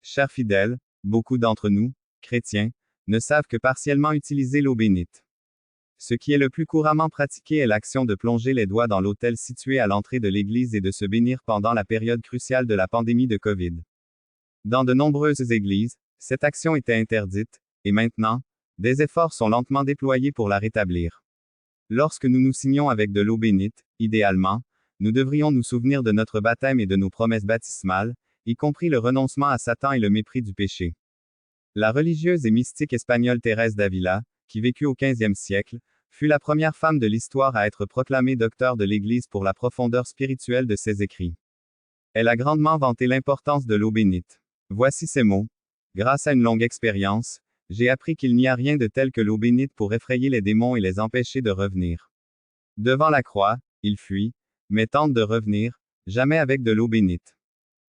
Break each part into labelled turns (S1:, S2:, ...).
S1: Chers fidèles, beaucoup d'entre nous, chrétiens, ne savent que partiellement utiliser l'eau bénite. Ce qui est le plus couramment pratiqué est l'action de plonger les doigts dans l'autel situé à l'entrée de l'église et de se bénir pendant la période cruciale de la pandémie de COVID. Dans de nombreuses églises, cette action était interdite, et maintenant, des efforts sont lentement déployés pour la rétablir. Lorsque nous nous signons avec de l'eau bénite, idéalement, nous devrions nous souvenir de notre baptême et de nos promesses baptismales, y compris le renoncement à Satan et le mépris du péché. La religieuse et mystique espagnole Thérèse d'Avila, qui vécut au XVe siècle, fut la première femme de l'histoire à être proclamée docteur de l'Église pour la profondeur spirituelle de ses écrits. Elle a grandement vanté l'importance de l'eau bénite. Voici ses mots. Grâce à une longue expérience, j'ai appris qu'il n'y a rien de tel que l'eau bénite pour effrayer les démons et les empêcher de revenir. Devant la croix, ils fuient, mais tentent de revenir, jamais avec de l'eau bénite.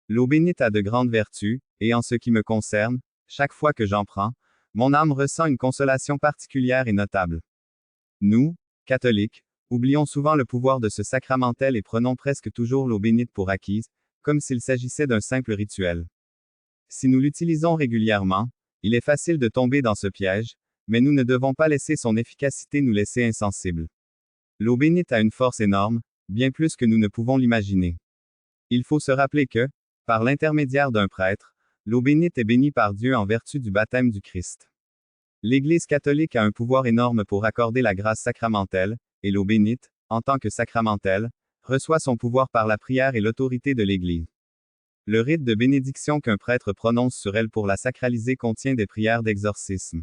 S1: L'eau bénite a de grandes vertus, et en ce qui me concerne, chaque fois que j'en prends, mon âme ressent une consolation particulière et notable. Nous, catholiques, oublions souvent le pouvoir de ce sacramentel et prenons presque toujours l'eau bénite pour acquise, comme s'il s'agissait d'un simple rituel. Si nous l'utilisons régulièrement, il est facile de tomber dans ce piège, mais nous ne devons pas laisser son efficacité nous laisser insensibles. L'eau bénite a une force énorme, bien plus que nous ne pouvons l'imaginer. Il faut se rappeler que, par l'intermédiaire d'un prêtre, l'eau bénite est bénie par Dieu en vertu du baptême du Christ. L'Église catholique a un pouvoir énorme pour accorder la grâce sacramentelle, et l'eau bénite, en tant que sacramentelle, reçoit son pouvoir par la prière et l'autorité de l'Église. Le rite de bénédiction qu'un prêtre prononce sur elle pour la sacraliser contient des prières d'exorcisme.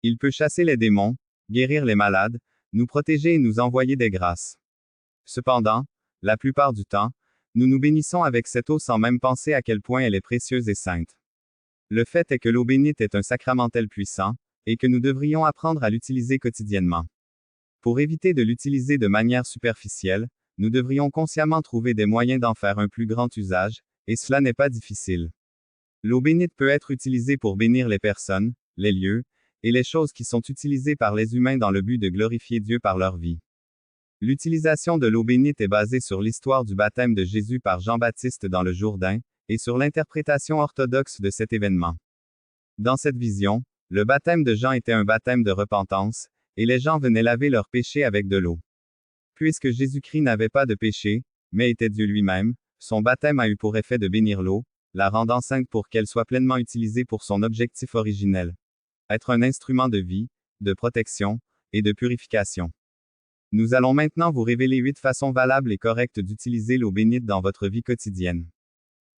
S1: Il peut chasser les démons, guérir les malades, nous protéger et nous envoyer des grâces. Cependant, la plupart du temps, nous nous bénissons avec cette eau sans même penser à quel point elle est précieuse et sainte. Le fait est que l'eau bénite est un sacramentel puissant, et que nous devrions apprendre à l'utiliser quotidiennement. Pour éviter de l'utiliser de manière superficielle, nous devrions consciemment trouver des moyens d'en faire un plus grand usage, et cela n'est pas difficile. L'eau bénite peut être utilisée pour bénir les personnes, les lieux, et les choses qui sont utilisées par les humains dans le but de glorifier Dieu par leur vie. L'utilisation de l'eau bénite est basée sur l'histoire du baptême de Jésus par Jean-Baptiste dans le Jourdain, et sur l'interprétation orthodoxe de cet événement. Dans cette vision, le baptême de Jean était un baptême de repentance, et les gens venaient laver leurs péchés avec de l'eau. Puisque Jésus-Christ n'avait pas de péché, mais était Dieu lui-même, son baptême a eu pour effet de bénir l'eau, la rendant sainte pour qu'elle soit pleinement utilisée pour son objectif originel. Être un instrument de vie, de protection, et de purification. Nous allons maintenant vous révéler 8 façons valables et correctes d'utiliser l'eau bénite dans votre vie quotidienne.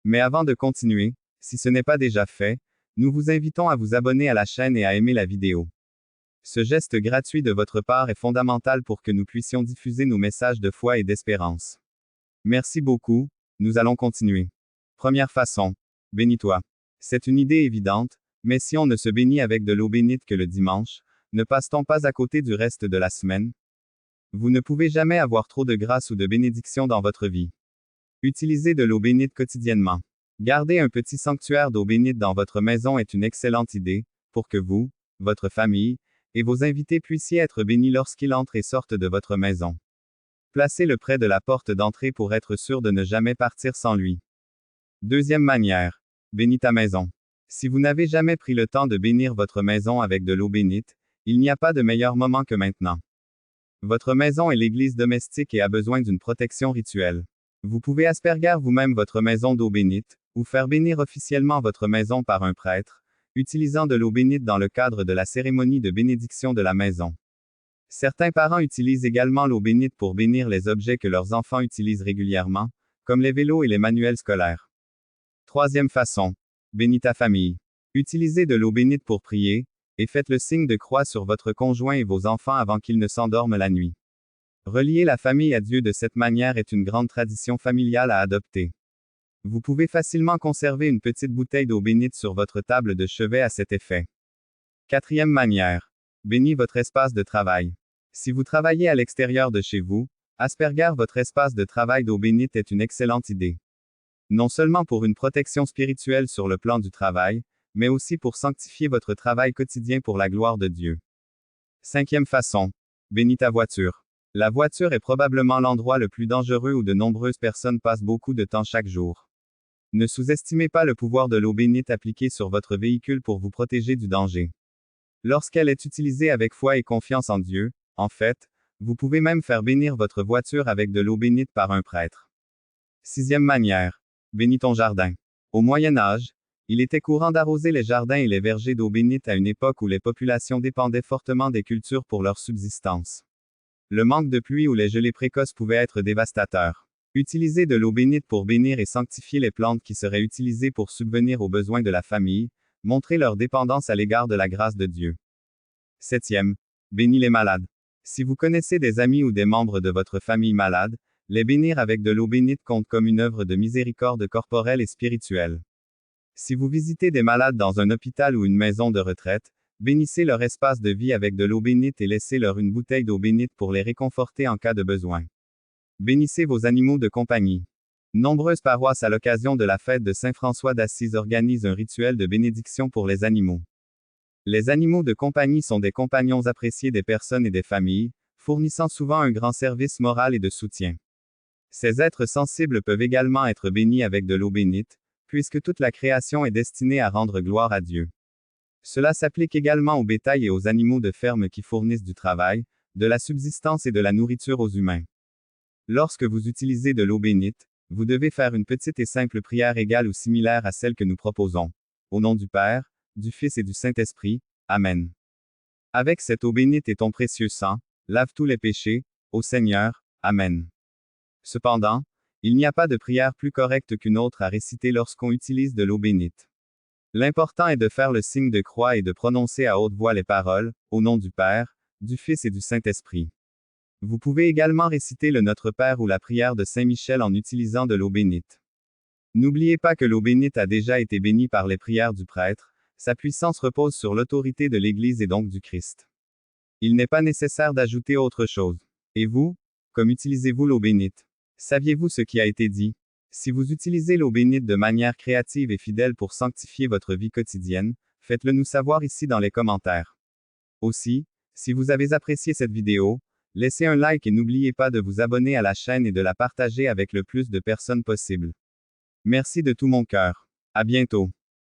S1: Mais avant de continuer, si ce n'est pas déjà fait, nous vous invitons à vous abonner à la chaîne et à aimer la vidéo. Ce geste gratuit de votre part est fondamental pour que nous puissions diffuser nos messages de foi et d'espérance. Merci beaucoup, nous allons continuer. Première façon. Bénis-toi. C'est une idée évidente, mais si on ne se bénit avec de l'eau bénite que le dimanche, ne passe-t-on pas à côté du reste de la semaine? Vous ne pouvez jamais avoir trop de grâce ou de bénédiction dans votre vie. Utilisez de l'eau bénite quotidiennement. Garder un petit sanctuaire d'eau bénite dans votre maison est une excellente idée, pour que vous, votre famille, et vos invités puissiez être bénis lorsqu'ils entrent et sortent de votre maison. Placez-le près de la porte d'entrée pour être sûr de ne jamais partir sans lui. Deuxième manière. Bénis ta maison. Si vous n'avez jamais pris le temps de bénir votre maison avec de l'eau bénite, il n'y a pas de meilleur moment que maintenant. Votre maison est l'église domestique et a besoin d'une protection rituelle. Vous pouvez asperger vous-même votre maison d'eau bénite, ou faire bénir officiellement votre maison par un prêtre, utilisant de l'eau bénite dans le cadre de la cérémonie de bénédiction de la maison. Certains parents utilisent également l'eau bénite pour bénir les objets que leurs enfants utilisent régulièrement, comme les vélos et les manuels scolaires. Troisième façon. Bénis ta famille. Utilisez de l'eau bénite pour prier, et faites le signe de croix sur votre conjoint et vos enfants avant qu'ils ne s'endorment la nuit. Relier la famille à Dieu de cette manière est une grande tradition familiale à adopter. Vous pouvez facilement conserver une petite bouteille d'eau bénite sur votre table de chevet à cet effet. Quatrième manière. Bénis votre espace de travail. Si vous travaillez à l'extérieur de chez vous, asperger votre espace de travail d'eau bénite est une excellente idée. Non seulement pour une protection spirituelle sur le plan du travail, mais aussi pour sanctifier votre travail quotidien pour la gloire de Dieu. Cinquième façon. Bénis ta voiture. La voiture est probablement l'endroit le plus dangereux où de nombreuses personnes passent beaucoup de temps chaque jour. Ne sous-estimez pas le pouvoir de l'eau bénite appliquée sur votre véhicule pour vous protéger du danger. Lorsqu'elle est utilisée avec foi et confiance en Dieu, en fait, vous pouvez même faire bénir votre voiture avec de l'eau bénite par un prêtre. Sixième manière. Bénis ton jardin. Au Moyen Âge, il était courant d'arroser les jardins et les vergers d'eau bénite à une époque où les populations dépendaient fortement des cultures pour leur subsistance. Le manque de pluie ou les gelées précoces pouvaient être dévastateurs. Utiliser de l'eau bénite pour bénir et sanctifier les plantes qui seraient utilisées pour subvenir aux besoins de la famille, montrer leur dépendance à l'égard de la grâce de Dieu. Septième. Bénis les malades. Si vous connaissez des amis ou des membres de votre famille malades, les bénir avec de l'eau bénite compte comme une œuvre de miséricorde corporelle et spirituelle. Si vous visitez des malades dans un hôpital ou une maison de retraite, bénissez leur espace de vie avec de l'eau bénite et laissez-leur une bouteille d'eau bénite pour les réconforter en cas de besoin. Bénissez vos animaux de compagnie. Nombreuses paroisses à l'occasion de la fête de Saint François d'Assise organisent un rituel de bénédiction pour les animaux. Les animaux de compagnie sont des compagnons appréciés des personnes et des familles, fournissant souvent un grand service moral et de soutien. Ces êtres sensibles peuvent également être bénis avec de l'eau bénite, puisque toute la création est destinée à rendre gloire à Dieu. Cela s'applique également au bétail et aux animaux de ferme qui fournissent du travail, de la subsistance et de la nourriture aux humains. Lorsque vous utilisez de l'eau bénite, vous devez faire une petite et simple prière égale ou similaire à celle que nous proposons. Au nom du Père, du Fils et du Saint-Esprit. Amen. Avec cette eau bénite et ton précieux sang, lave tous les péchés, ô Seigneur. Amen. Cependant, il n'y a pas de prière plus correcte qu'une autre à réciter lorsqu'on utilise de l'eau bénite. L'important est de faire le signe de croix et de prononcer à haute voix les paroles, au nom du Père, du Fils et du Saint-Esprit. Vous pouvez également réciter le Notre Père ou la prière de Saint Michel en utilisant de l'eau bénite. N'oubliez pas que l'eau bénite a déjà été bénie par les prières du prêtre, sa puissance repose sur l'autorité de l'Église et donc du Christ. Il n'est pas nécessaire d'ajouter autre chose. Et vous, comme utilisez-vous l'eau bénite? Saviez-vous ce qui a été dit? Si vous utilisez l'eau bénite de manière créative et fidèle pour sanctifier votre vie quotidienne, faites-le nous savoir ici dans les commentaires. Aussi, si vous avez apprécié cette vidéo, laissez un like et n'oubliez pas de vous abonner à la chaîne et de la partager avec le plus de personnes possible. Merci de tout mon cœur. À bientôt.